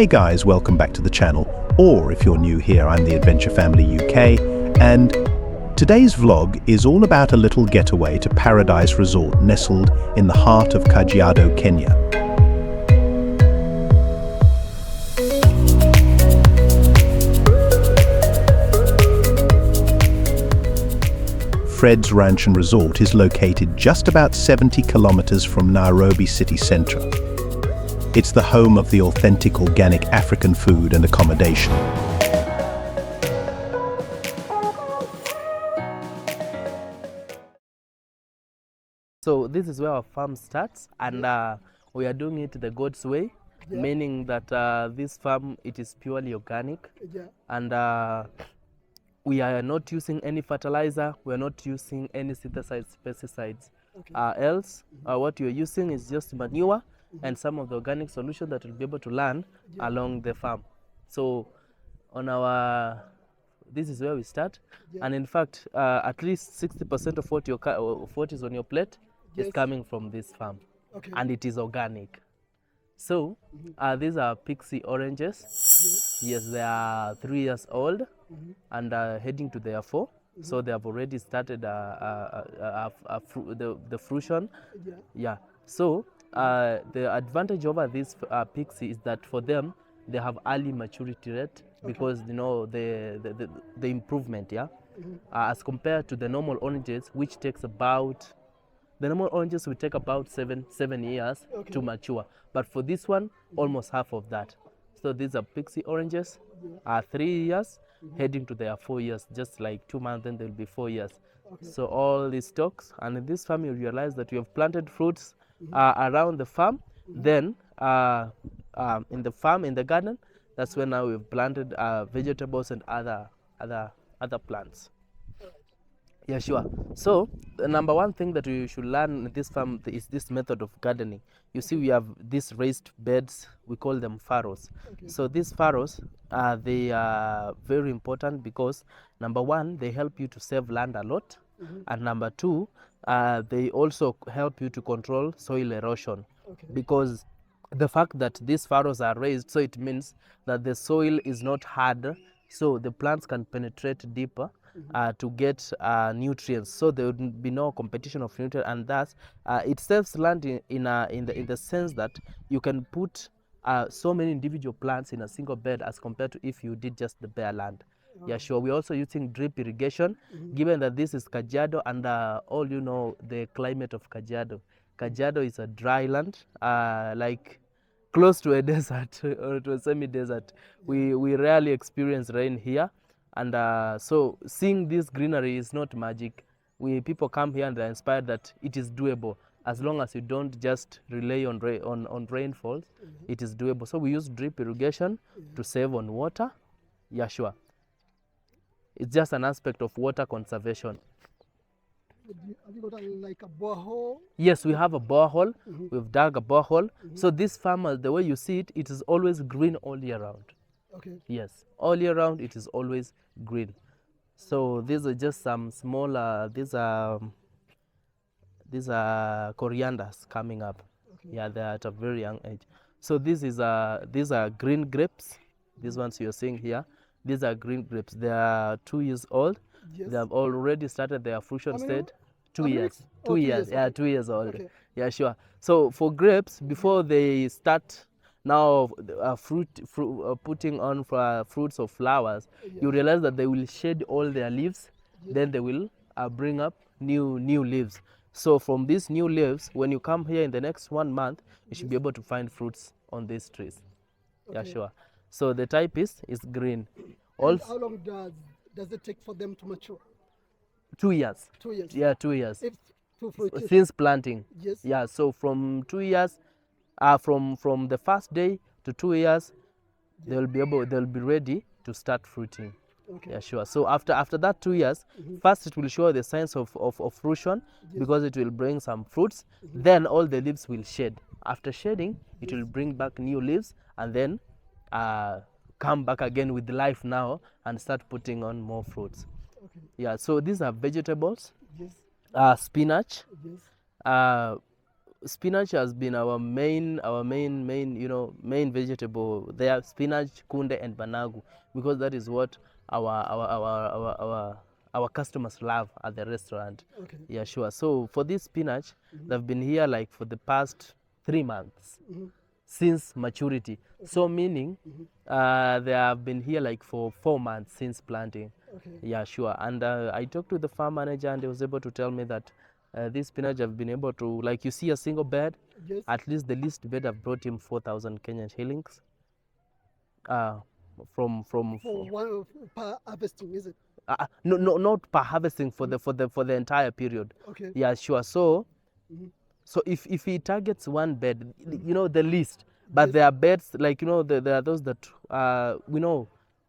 Hey guys, welcome back to the channel, or if you're new here, I'm the Adventure Family UK, and today's vlog is all about a little getaway to Paradise Resort nestled in the heart of Kajiado, Kenya. Fred's Ranch and Resort is located just about 70 kilometers from Nairobi city centre. It's the home of the authentic organic African food and accommodation. So this is where our farm starts, and we are doing it the God's way, meaning that this farm, it is purely organic, and we are not using any fertilizer, we are not using any synthesized pesticides. Else, what you're using is just manure and some of the organic solution that will be able to land along the farm. So on our, this is where we start, and in fact, at least 60% of what is on your plate is coming from this farm, and it is organic. So these are pixie oranges. Yes, they are 3 years old and heading to their 4. So they have already started the fruition. So the advantage over this pixie is that for them, they have early maturity rate because you know the improvement, as compared to the normal oranges, which takes about, the normal oranges will take about seven years to mature, but for this one, almost half of that. So these are pixie oranges, 3 years, heading to their 4 years, just like 2 months, then they'll be 4 years. So all these stalks, and in this farm you realize that you have planted fruits around the farm. Then in the farm, in the garden, that's when now we've planted vegetables and other plants. Yeah, sure. So the number one thing that you should learn in this farm is this method of gardening. You see, we have these raised beds, we call them furrows. So these furrows, they are very important because number one, they help you to save land a lot, and number two, they also help you to control soil erosion, because the fact that these furrows are raised, so it means that the soil is not hard, so the plants can penetrate deeper to get nutrients, so there would be no competition of nutrients, and thus it saves land in the sense that you can put so many individual plants in a single bed as compared to if you did just the bare land. Yeah, sure. We're also using drip irrigation, given that this is Kajiado, and all you know the climate of Kajiado. Kajiado is a dry land, like close to a desert or to a semi-desert. We rarely experience rain here, and so seeing this greenery is not magic. People come here and they're inspired that it is doable as long as you don't just rely on rainfalls. It is doable. So we use drip irrigation to save on water. Yeah, sure. It's just an aspect of water conservation. Have you got like a borehole? Yes, we have a borehole. We've dug a borehole. So this farm, the way you see it, it is always green all year round. Yes, all year round it is always green. So these are just some smaller, these are corianders coming up. Yeah, they're at a very young age. So these are green grapes. These ones you're seeing here, these are green grapes. They are 2 years old. They have already started their fruition stage. 2 years. 2 years. Yeah, 2 years old. Yeah, sure. So for grapes, before they start now putting on fruits or flowers, you realize that they will shed all their leaves, then they will bring up new leaves. So from these new leaves, when you come here in the next 1 month, you should be able to find fruits on these trees. Yeah, sure. So the type is green. Also, how long does it take for them to mature? 2 years. 2 years. Yeah, 2 years. Since planting. Yeah, so from 2 years, from the first day to 2 years, they'll be ready to start fruiting. Yeah, sure. So after that 2 years, first it will show the signs of fruition, because it will bring some fruits. Then all the leaves will shed. After shedding, it will bring back new leaves, and then come back again with life now and start putting on more fruits. Yeah, so these are vegetables. Spinach, spinach has been our main, main vegetable. They are spinach, kunde, and banagu, because that is what our customers love at the restaurant. Okay. Yeah, sure. So for this spinach, they've been here like for the past 3 months since maturity. So meaning they have been here like for 4 months since planting. Okay. Yeah, sure. And I talked to the farm manager, and he was able to tell me that this spinach have been able to, like you see a single bed, Yes. at least the least bed have brought him 4,000 Kenyan shillings. From For one per harvesting, is it? no, not per harvesting, for the entire period. Okay. Yeah, sure. So Mhm. so if he targets one bed, the least, but there are beds like there are those that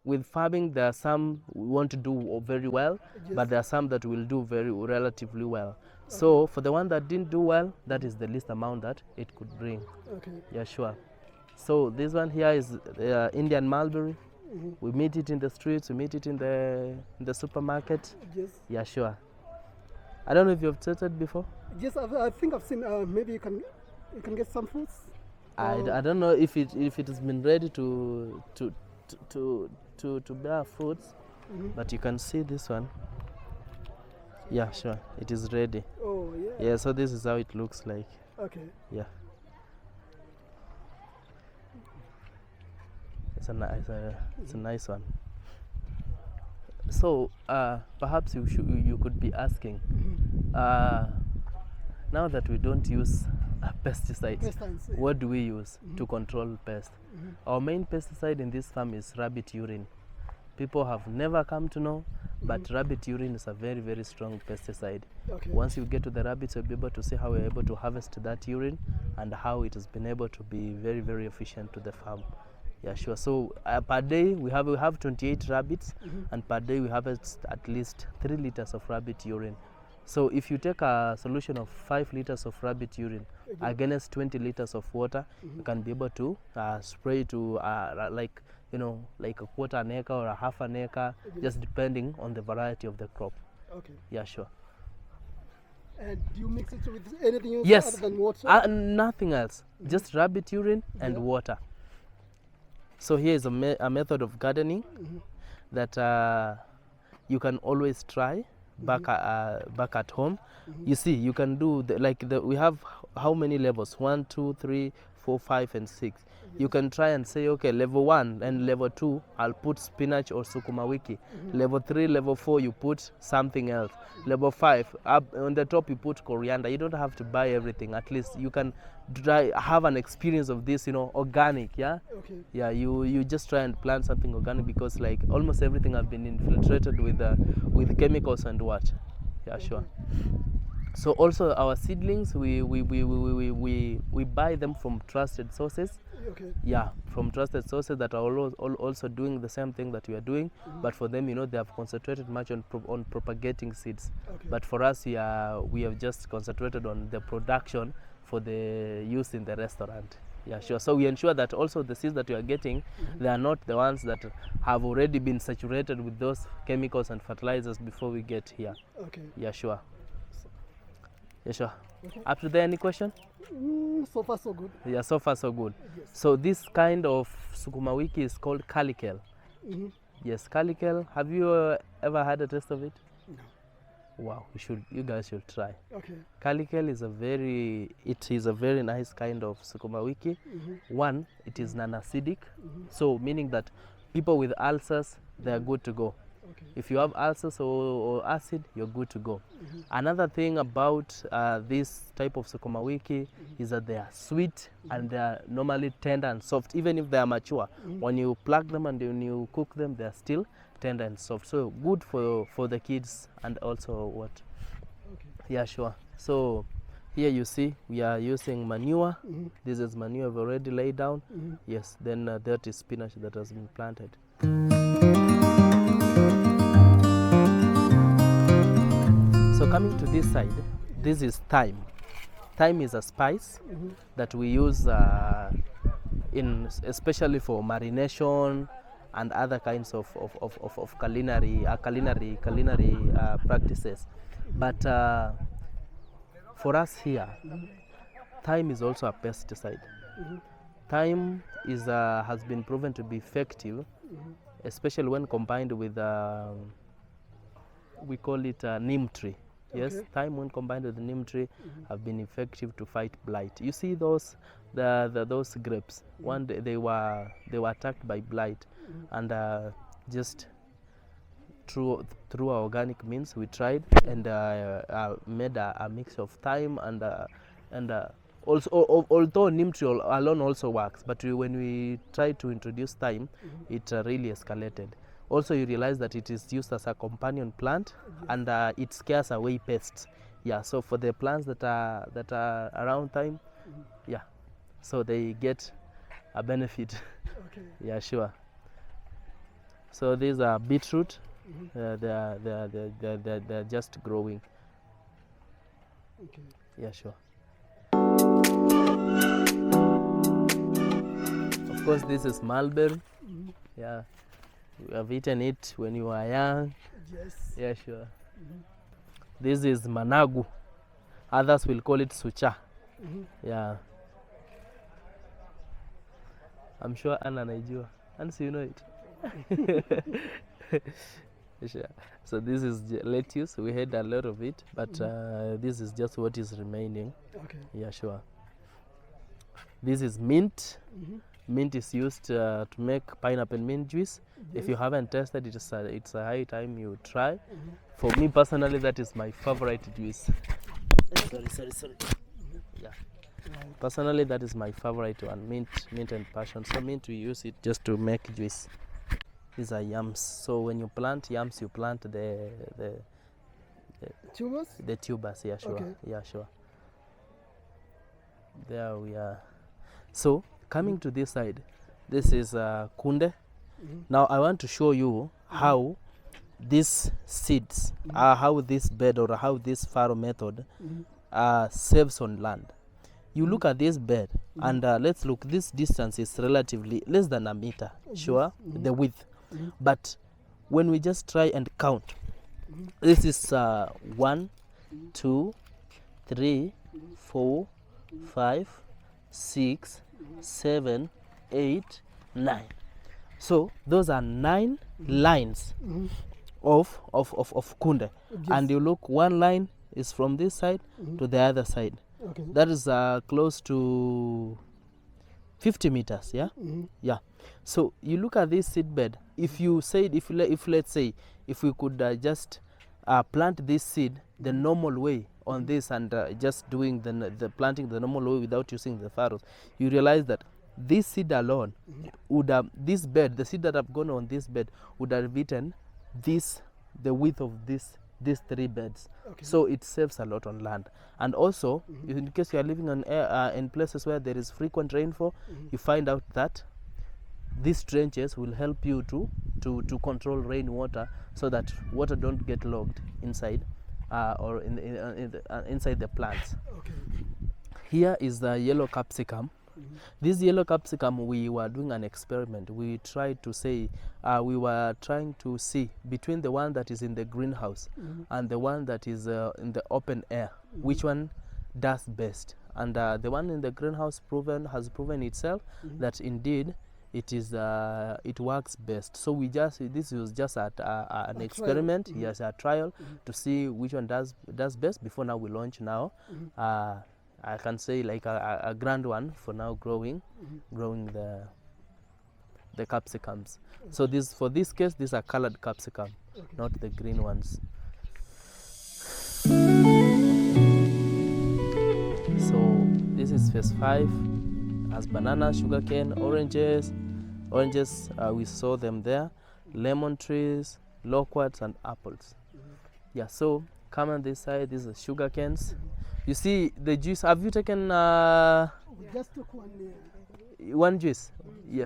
with farming, there are some we want to do very well, Yes. but there are some that will do very relatively well. So for the one that didn't do well, that is the least amount that it could bring. Okay. Yeah, sure. So this one here is Indian mulberry. We meet it in the streets, we meet it in the supermarket. Yes. Yeah, sure. I don't know if you've tasted before. Yes, I think I've seen. Maybe you can get some fruits. I don't know if it has been ready to bear fruits, but you can see this one. Yeah, sure, it is ready. Oh yeah. Yeah, so this is how it looks like. Okay. Yeah, it's a nice one. So perhaps you could be asking, now that we don't use pesticides, Pesticides, yeah. what do we use to control pests? Our main pesticide in this farm is rabbit urine. People have never come to know, but rabbit urine is a very, very strong pesticide. Okay. Once you get to the rabbits, you'll be able to see how we're able to harvest that urine and how it has been able to be very, very efficient to the farm. Yeah, sure. So per day we have 28 rabbits, and per day we harvest at least 3 liters of rabbit urine. So if you take a solution of 5 liters of rabbit urine against 20 liters of water, you can be able to spray to like a quarter an acre or a half an acre, just depending on the variety of the crop. Okay. Yeah, sure. And do you mix it with anything else Yes. other than water? Nothing else, just rabbit urine and water. So here is a method of gardening that you can always try back at home. You see, you can do we have how many levels? 1, 2, 3, 4, 5, and 6. You can try and say, okay, level 1 and level 2, I'll put spinach or sukuma wiki. Level 3, level 4, you put something else. Level 5, up on the top, you put coriander. You don't have to buy everything. At least you can have an experience of this, organic. Yeah. Okay. Yeah. You just try and plant something organic, because like almost everything have been infiltrated with chemicals and what. Yeah, sure. So also our seedlings, we buy them from trusted sources. Okay. Yeah, from trusted sources that are also doing the same thing that we are doing, but for them, they have concentrated much on propagating seeds. Okay. But for us, we have just concentrated on the production for the use in the restaurant. Yeah, sure. So we ensure that also the seeds that we are getting, they are not the ones that have already been saturated with those chemicals and fertilizers before we get here. Okay. Yeah, sure. Yeah, sure. Okay. Up to there, any question? So far so good. Yeah, so far so good. Yes. So this kind of sukuma wiki is called kale. Yes, kale. Have you ever had a taste of it? No. Wow, you guys should try. Okay. Kale is a very nice kind of sukuma wiki. One, it is non-acidic, so meaning that people with ulcers, they are good to go. Okay. If you have ulcers or acid, you're good to go. Another thing about this type of sukuma wiki is that they are sweet and they are normally tender and soft, even if they are mature. When you pluck them and when you cook them, they are still tender and soft. So good for the kids and also what? Okay. Yeah, sure. So here you see we are using manure. This is manure we've already laid down. Yes, then that is spinach that has been planted. So coming to this side, this is thyme. Thyme is a spice that we use especially for marination and other kinds of culinary practices. But for us here, thyme is also a pesticide. Thyme is has been proven to be effective, especially when combined with we call it neem tree. Yes, Okay. thyme when combined with neem tree have been effective to fight blight. You see those those grapes. One day they were attacked by blight, and just through our organic means we tried and made a mix of thyme and also although neem tree alone also works, but when we tried to introduce thyme, it really escalated. Also, you realize that it is used as a companion plant, and it scares away pests. Yeah, so for the plants that are around thyme, yeah, so they get a benefit. Okay. Yeah, sure. So these are beetroot. They're just growing. Okay. Yeah, sure. Of course, this is mulberry. Yeah, we have eaten it when you were young. Yes. Yeah, sure. This is managu. Others will call it sucha. Yeah. I'm sure Anna naijua. And so you know it. Sure. So this is lettuce. We had a lot of it, but this is just what is remaining. Okay. Yeah, sure. This is mint. Mint is used to make pineapple mint juice. If you haven't tasted it, it's a high time you try. For me personally, that is my favorite juice. Sorry. Yeah. Personally, that is my favorite one, mint and passion. So mint, we use it just to make juice. These are yams. So when you plant yams, you plant the Tumors? the tubers. Yeah, sure. Okay. Yeah, sure. There we are. So coming to this side, this is kunde. Now I want to show you how these seeds, how this bed or how this farrow method saves on land. You look at this bed and let's look, this distance is relatively less than a meter, sure, the width. But when we just try and count, this is 1, 2, 3, 4, 5, 6, 7, 8, 9. So those are 9 lines of kunde. And you look, one line is from this side to the other side. Okay. That is close to 50 meters, yeah? Yeah. So you look at this seed bed. If you said, if let's say, if we could just plant this seed the normal way on this and just doing the planting the normal way without using the farrows, you realize that this seed alone would have, this bed, the seed that have gone on this bed would have eaten the width of these 3 beds. Okay. So it saves a lot on land. And also, in case you are living on in places where there is frequent rainfall, you find out that these trenches will help you to control rainwater so that water don't get logged inside or inside the plants. Okay. Here is the yellow capsicum. This yellow capsicum, we were doing an experiment. We tried to say, we were trying to see between the one that is in the greenhouse and the one that is in the open air, which one does best. And the one in the greenhouse has proven itself that indeed it works best. So this was just an experiment, yes, a trial to see which one does best. Before now we launch now. I can say like a grand one for now growing the capsicums. So for this case, these are colored capsicum, not the green ones. So this is phase 5, has bananas, sugarcane, oranges, we saw them there, lemon trees, loquats and apples. Yeah, so come on this side, these are sugar canes. You see the juice, have you taken We just took one juice? Yeah.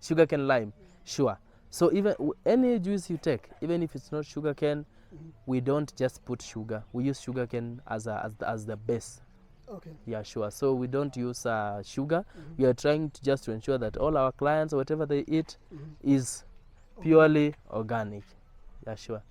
Sugarcane lime. Sure. So even any juice you take, even if it's not sugarcane, we don't just put sugar. We use sugarcane as the base. Okay. Yeah, sure. So we don't use sugar. We are trying to ensure that all our clients, whatever they eat, is purely organic. Yeah, sure.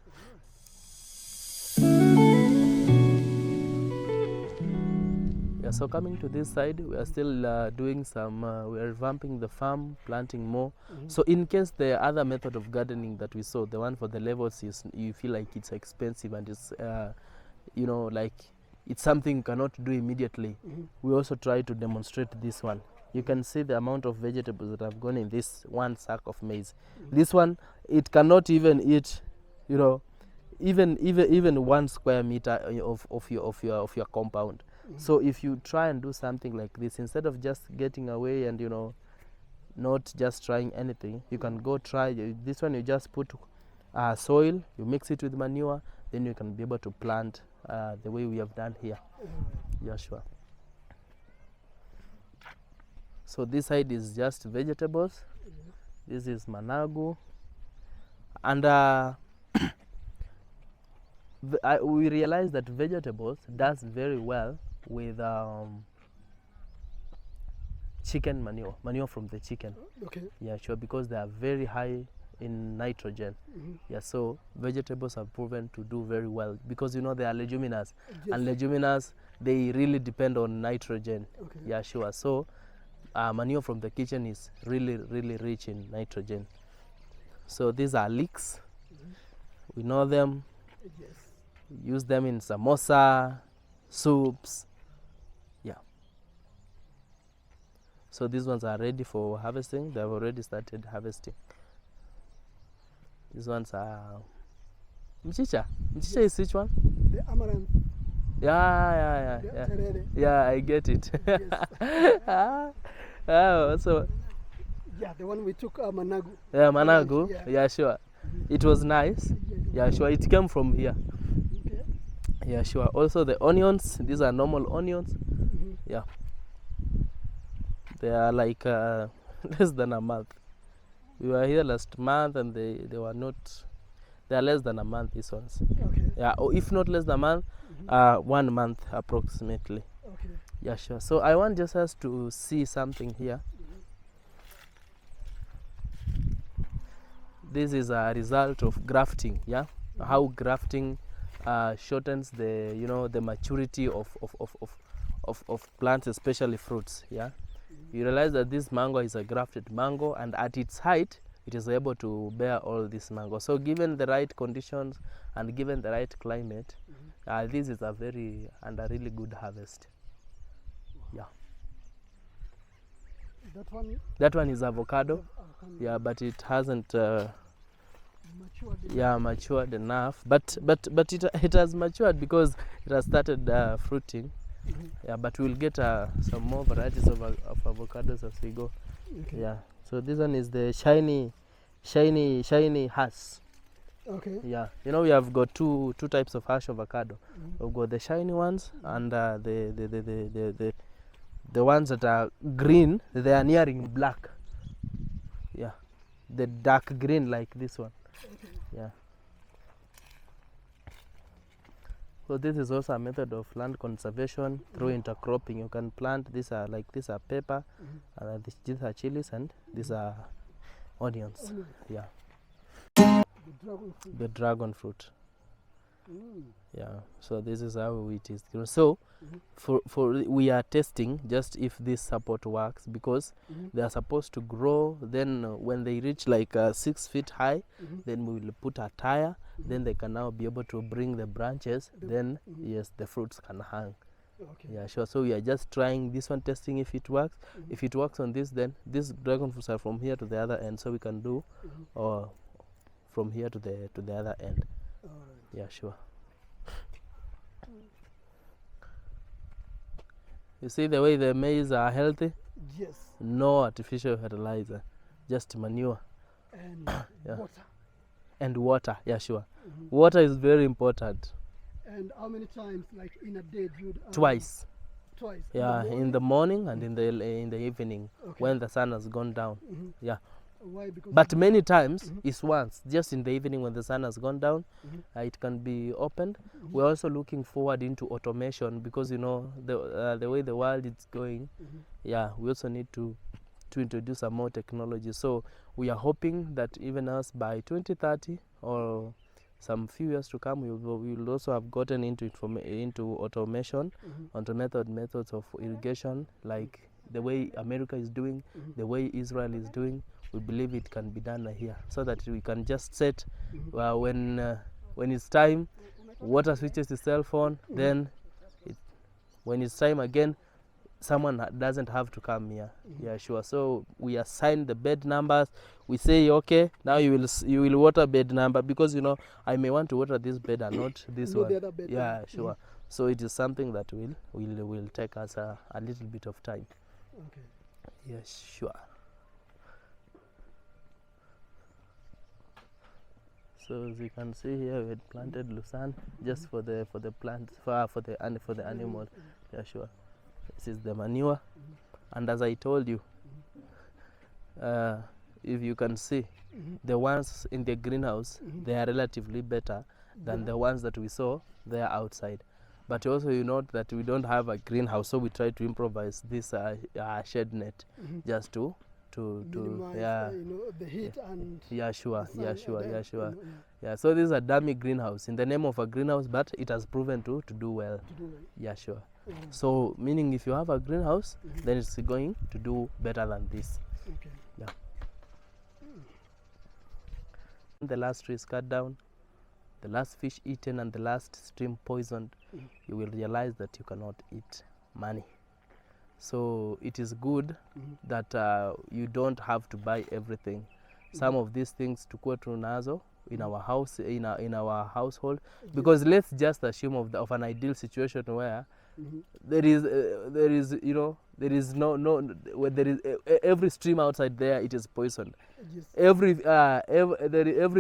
Yeah, So coming to this side, we are still doing some, we are revamping the farm, planting more. So in case the other method of gardening that we saw, the one for the levels, is you feel like it's expensive and it's, you know, like it's something you cannot do immediately, we also try to demonstrate this one. You can see the amount of vegetables that have gone in this one sack of maize. This one, it cannot even eat, you know, even 1 square meter of your compound. So if you try and do something like this, instead of just getting away and, you know, not just trying anything, you can go try this one. You just put soil, you mix it with manure, then you can be able to plant the way we have done here. Yeah, sure. So this side is just vegetables. This is managu, and we realized that vegetables does very well with chicken manure from the chicken. Okay. Yeah, sure, because they are very high in nitrogen. Yeah, so vegetables have proven to do very well because, you know, they are leguminous, and leguminous, they really depend on nitrogen. Okay. Yeah, sure. So manure from the kitchen is really rich in nitrogen. So these are leeks. We know them. Yes. We use them in samosa, soups. Yeah. So these ones are ready for harvesting. They have already started harvesting. These ones are mchicha. Mchicha is which one? The amaranth. Yeah. Terere. Yeah, I get it. So Yeah, the one we took managu. yeah, managu. Yeah. Yeah, sure. It was nice. Yeah, sure. It came from here. Okay. Yeah, sure. Also the onions. These are normal onions. Yeah. They are like less than a month. We were here last month and they were not. They are less than a month. These ones. Okay. Yeah, or if not less than a month, 1 month approximately. Okay. Yeah, sure. So I want just us to see something here. This is a result of grafting. Yeah, how grafting shortens the, you know, the maturity of plants, especially fruits. Yeah, you realize that this mango is a grafted mango, and at its height, it is able to bear all this mango. So given the right conditions and given the right climate, this is a very and a really good harvest. Yeah. That one is avocado. Yeah, but it hasn't matured enough. But it has matured because it has started fruiting. Yeah, but we'll get some more varieties of avocados as we go. Okay. Yeah. So this one is the shiny hass. Okay. Yeah. You know, we have got two types of hash avocado. We've got the shiny ones and the ones that are green. They are nearing black. Yeah. The dark green like this one. Okay. Yeah. So this is also a method of land conservation through intercropping. You can plant these are pepper, and these are chilies, and these are onions. Yeah. The dragon fruit. Yeah. So this is how it is grown. So we are testing just if this support works, because they are supposed to grow. Then when they reach like 6 feet high, then we will put a tire. Then they can now be able to bring the branches. Then yes, the fruits can hang. Okay. Yeah, sure. So we are just trying this one, testing if it works. If it works on this, then these dragon fruits are from here to the other end. So we can do or from here to the other end. All right. Yeah, sure. You see the way the maize are healthy? Yes. No artificial fertilizer, just manure. And water. And water, yeah, sure. Water is very important. And how many times, like in a day, do you? Twice. Twice. Yeah, in the morning and in the evening, when the sun has gone down. Yeah. Why? Because but many times it's once, just in the evening when the sun has gone down. It can be opened. We're also looking forward into automation, because you know the way the world is going. Yeah, we also need to introduce some more technology. So we are hoping that even us by 2030 or some few years to come, we will also have gotten into automation, methods of irrigation, like the way America is doing, the way Israel is doing. We believe it can be done here, so that we can just set when it's time, water switches itself on. Then, when it's time again, someone doesn't have to come here. Yeah, sure. So we assign the bed numbers. We say, okay, now you will water bed number, because I may want to water this bed and not this one. The other bed. Yeah, sure. So it is something that will take us a little bit of time. Okay. Yes, sure. So as you can see here, we had planted lucerne just for the plants, for the animal. Yeah, sure. This is the manure, and as I told you, if you can see, the ones in the greenhouse, they are relatively better than the ones that we saw there outside. But also, you note that we don't have a greenhouse, so we try to improvise this shade net just to minimize, the heat and sure. sun. Yeah, so this is a dummy greenhouse in the name of a greenhouse, but it has proven to do well. Yeah, sure. So meaning, if you have a greenhouse, then it's going to do better than this. Okay. Yeah. The last tree is cut down, the last fish eaten, and the last stream poisoned, you will realize that you cannot eat money. So it is good that you don't have to buy everything. Some of these things tukue tunazo in our house, in our household, because let's just assume of an ideal situation where there is every stream outside there, it is poisoned. Yes. Every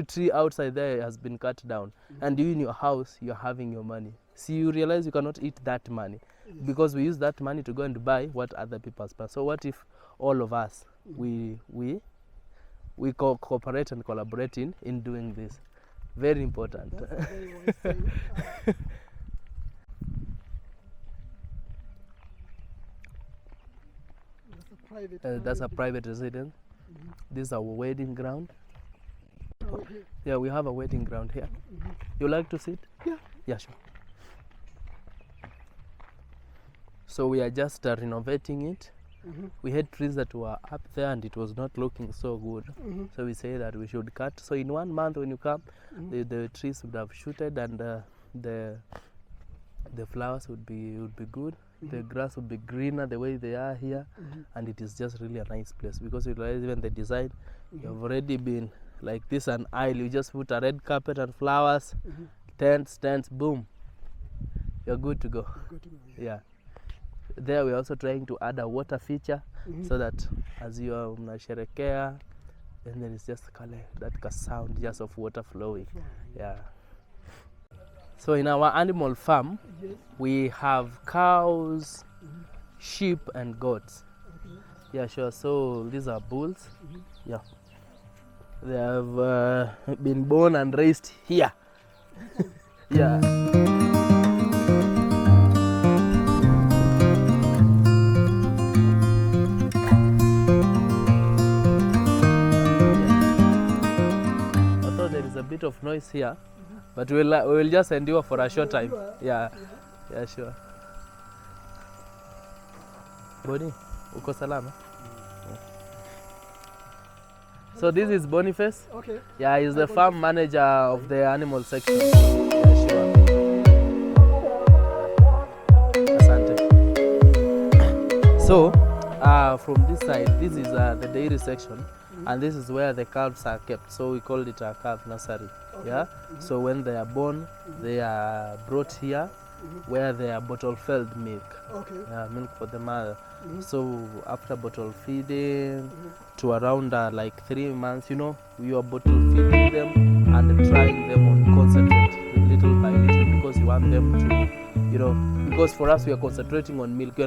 tree outside there has been cut down, and you in your house, you're having your money. See, you realize you cannot eat that money, because we use that money to go and buy what other people spend. So what if all of us we cooperate and collaborate in doing this? Very important. That's a very wise saying. That's a private residence. This is our wedding ground. Okay. Yeah, we have a wedding ground here. You like to sit? Yeah. Yeah, sure. So we are just renovating it. We had trees that were up there and it was not looking so good. So we say that we should cut. So in 1 month when you come, the trees would have shooted, and the flowers would be good. The grass would be greener the way they are here, and it is just really a nice place, because you realize even the design, you have already been like this, an aisle, you just put a red carpet and flowers, tents, boom, you're good to go. Yeah. There we're also trying to add a water feature, so that as you are mnasherekea, then there is just that sound just of water flowing. Yeah. So in our animal farm, we have cows, sheep, and goats. Yeah, sure. So these are bulls. Yeah. They have been born and raised here. Yeah. Although there is a bit of noise here, but we will just endure for a short time. Yeah, sure. Boni, uko salama? So this is Boniface. Okay. Yeah, he's the farm manager of the animal section. Yeah, sure. Asante. So, from this side, this is the dairy section, and this is where the calves are kept. So we call it a calf nursery. Okay. Yeah. So when they are born, they are brought here, where they are bottle-fed milk. Okay. Milk for the mother. So after bottle feeding to around like 3 months, you are bottle feeding them and trying them on concentrate little by little, because you want them to, because for us we are concentrating on milk. We're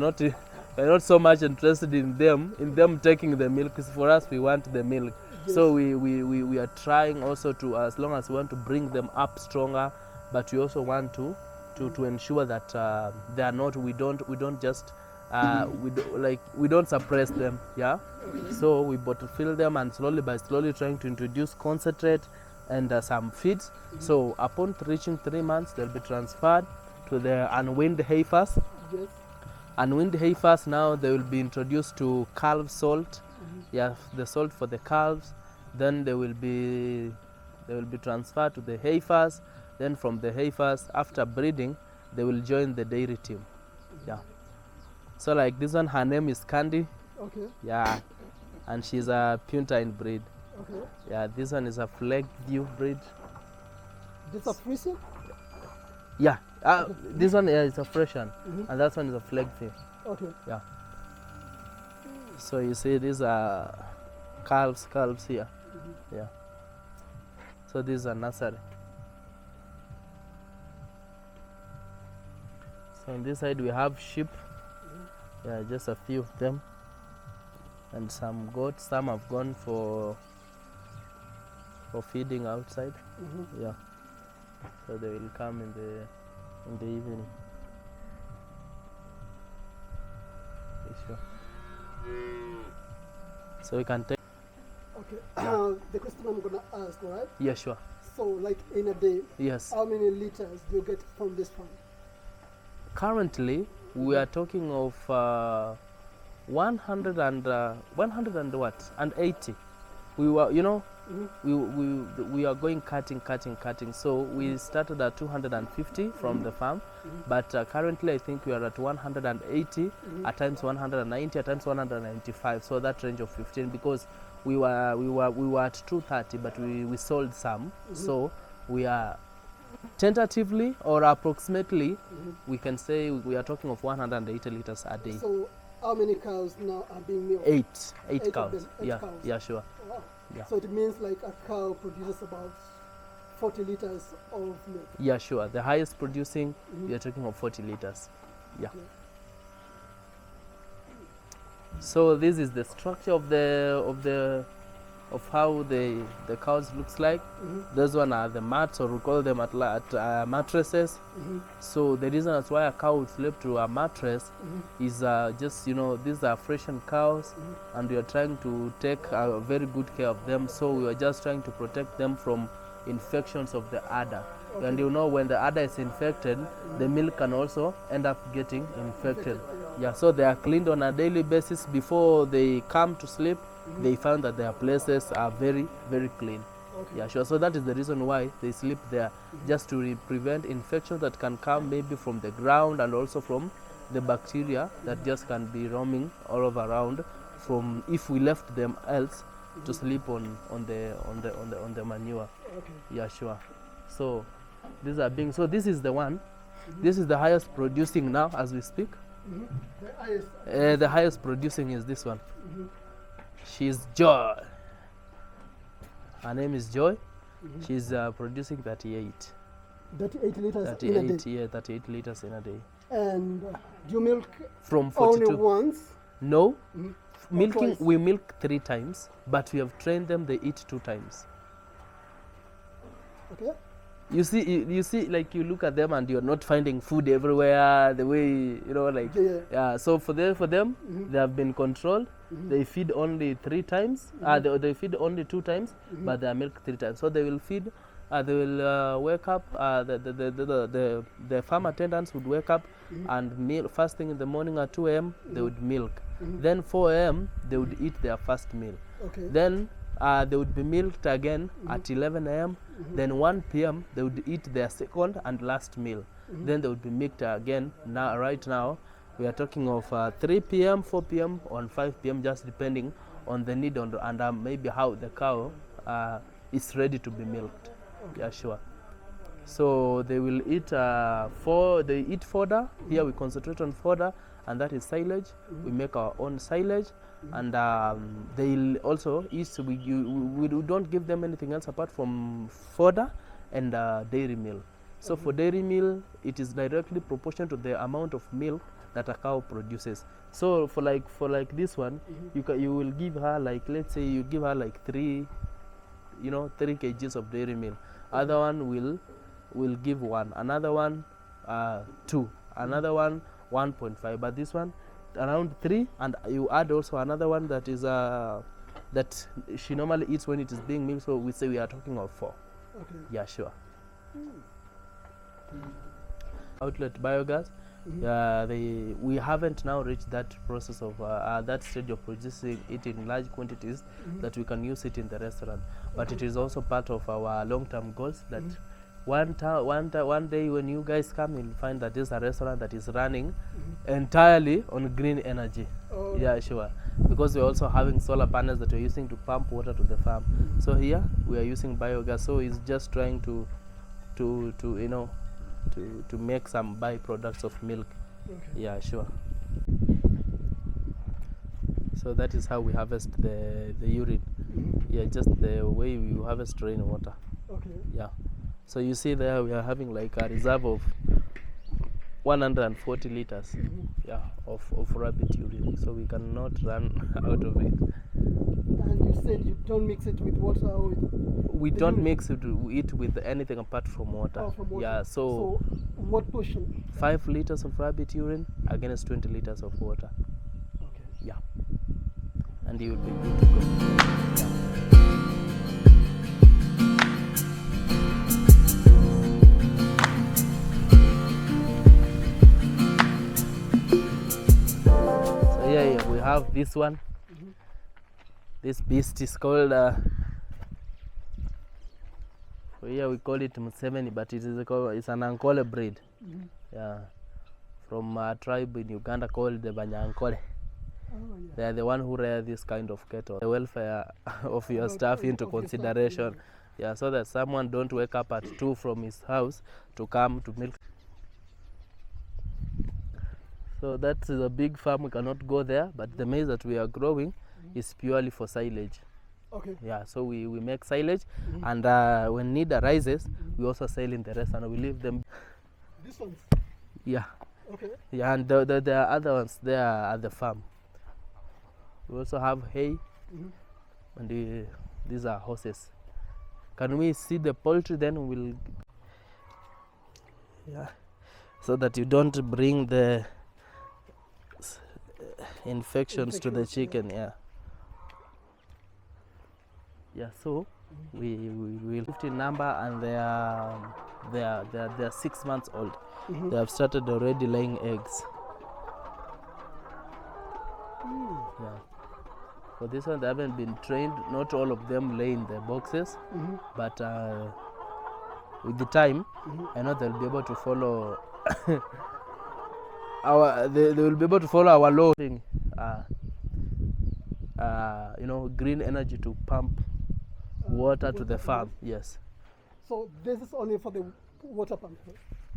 not so much interested in them taking the milk. For us, we want the milk. Yes. So we are trying also to, as long as we want to bring them up stronger, but we also want to ensure that they are not. We don't just we don't suppress them. Yeah. So we bottle fill them, and slowly trying to introduce concentrate and some feeds. So upon reaching 3 months, they'll be transferred to the unweaned heifers. Yes. Unweaned heifers, now they will be introduced to calf salt. Yeah, the salt for the calves. Then they will be transferred to the heifers. Then from the heifers, after breeding, they will join the dairy team. Yeah. So like this one, her name is Candy. Okay. Yeah, and she's a puntine breed. Okay. Yeah, this one is a flag view breed. This a freezer? Yeah, this one is a fresh one, and that one is a flag view. Okay. Yeah. So you see, these are calves here. Yeah. So this is a nursery. So on this side we have sheep. Yeah, just a few of them, and some goats. Some have gone for feeding outside. Yeah. So they will come in the evening. Okay, sure. So we can take. Okay. The question I'm gonna ask, right? Yeah, sure. So, like in a day, Yes. how many liters do you get from this farm? Currently, we are talking of 100 and what? And 80. We were, you know, we are going cutting. So we started at 250 from the farm, but currently I think we are at 180, at times 190, at times 195. So that range of 15, because we were at 230, but we sold some. So we are tentatively or approximately, we can say we are talking of 180 liters a day. So, how many cows now are being milked? Eight Eight of cows. them, eight Yeah, cows. yeah, sure. Wow. Yeah. So it means like a cow produces about 40 liters of milk. Yeah, sure. The highest producing, we are talking of 40 liters. Yeah. Okay. So this is the structure of how the cows looks like. Those one are the mats, or we call them mattresses. So the reason that's why a cow would sleep to a mattress is just, you know, these are freshened cows, and we are trying to take very good care of them. So we are just trying to protect them from infections of the udder. And you know, when the udder is infected, the milk can also end up getting infected. Yeah, so they are cleaned on a daily basis before they come to sleep. They found that their places are very, very clean. Okay. Yeah, sure. So that is the reason why they sleep there, just to prevent infections that can come maybe from the ground, and also from the bacteria that just can be roaming all over around from if we left them else to sleep on the manure. Okay. Yeah, sure. So these are being, so this is the one. This is the highest producing now as we speak. The highest. The highest producing is this one. She's Joy. Her name is Joy. She's producing 38. 38 liters in a 38, day. yeah, 38 liters in a day. And do you milk From only 42. once? No, Or milking, twice? we milk 3 times, but we have trained them, they eat 2 times. Okay. You see, like you look at them and you're not finding food everywhere. The way, you know, like Yeah. So for them, they have been controlled. They feed only 3 times. They feed only 2 times, but they are milk 3 times. So they will feed. They will wake up. The farm attendants would wake up and milk first thing in the morning at 2 a.m. They would milk. Then 4 a.m. they would eat their first meal. Okay. Then they would be milked again at 11 a.m. Then 1 p.m. they would eat their second and last meal. Then they would be milked again. Now, right now, we are talking of 3 p.m., 4 p.m., or 5 p.m., just depending on the need and maybe how the cow is ready to be milked. Okay. Yeah, sure. So they will eat they eat fodder. Here we concentrate on fodder, and that is silage. We make our own silage. And they'll also eat. We don't give them anything else apart from fodder and dairy meal. So for dairy meal, it is directly proportional to the amount of milk that a cow produces. So for like this one, you will give her, like, let's say you give her like 3 kgs of dairy meal. Other one will give 1. Another one 2. Another one 1.5. But this one around 3, and you add also another one that is that she normally eats when it is being milked, so we say we are talking of 4. Okay. Yeah, sure. Outlet biogas. We haven't now reached that process of that stage of producing it in large quantities that we can use it in the restaurant. But it is also part of our long-term goals that one day when you guys come, you'll find that there's a restaurant that is running entirely on green energy. Oh. Yeah, sure. Because we're also having solar panels that we're using to pump water to the farm. So here we are using biogas. So it's just trying to make some byproducts of milk. Okay. Yeah, sure. So that is how we harvest the urine. Yeah, just the way we harvest rainwater. Okay. Yeah. So you see there we are having like a reserve of 140 liters yeah, of rabbit urine. So we cannot run out of it. And you said you don't mix it with water or We don't mix it with anything apart from water. Oh, from water. Yeah, so what portion? 5 liters of rabbit urine against 20 liters of water. Okay. Yeah. And you will be good to go. Yeah. So yeah, we have this one. This beast is called here we call it Museveni, but it's an Ankole breed. Yeah, from a tribe in Uganda called the Banyankole. Oh, yeah. They are the one who rear this kind of cattle. The welfare of your staff into consideration. Staff, yeah, so that someone don't wake up at 2 from his house to come to milk. So that is a big farm. We cannot go there, but the maize that we are growing is purely for silage. Okay. Yeah, so we make silage, and when need arises, we also sell in the rest, and we leave them. This one's Yeah. okay. Yeah, and the other ones there at the farm. We also have hay, and these are horses. Can we see the poultry? Then we'll. Yeah, so that you don't bring the infections to the chicken. Yeah. Yeah, so we will 15 number, and they are 6 months old. They have started already laying eggs. Yeah. For this one, they haven't been trained. Not all of them lay in the boxes, but with the time, I know they'll be able to follow they will be able to follow our law thing. Green energy to pump water to the farm. Yes. So this is only for the water pump.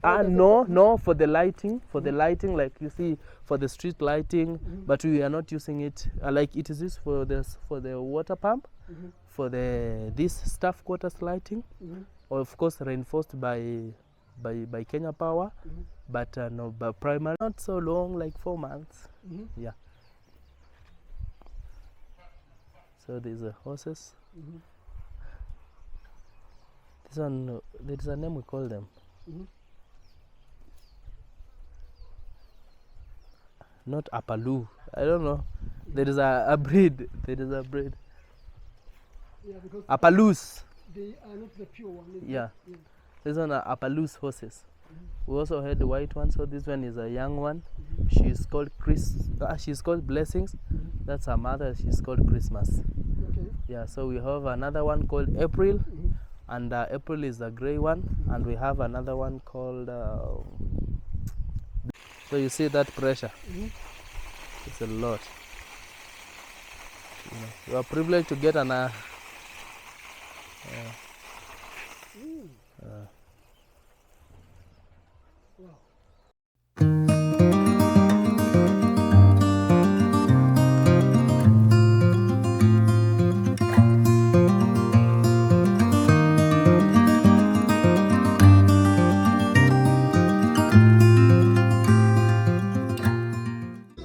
No, for the lighting. For the lighting, like you see, for the street lighting. But we are not using it. Like it is used for the water pump, for this staff quarters lighting, or of course reinforced by Kenya Power. But no, but primary not so long, like 4 months. Yeah. So these are horses. This one, there is a name we call them. Not Apalu. I don't know. There is a breed. There is a breed. Yeah, because Apalus. they are not the pure one. Yeah. This one are Apalus horses. We also had the white one. So this one is a young one. She's called she's called Blessings. That's her mother. She's called Christmas. Okay. Yeah. So we have another one called April, and April is the gray one, and we have another one called. So you see that pressure. It's a lot. You are privileged to get an.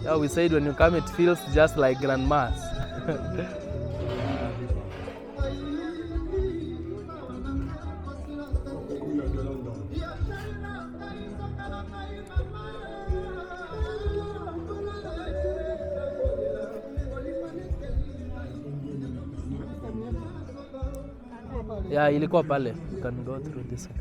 Yeah, we said when you come, it feels just like grandma's. Yeah, ilikuwa pale. You can go through this one.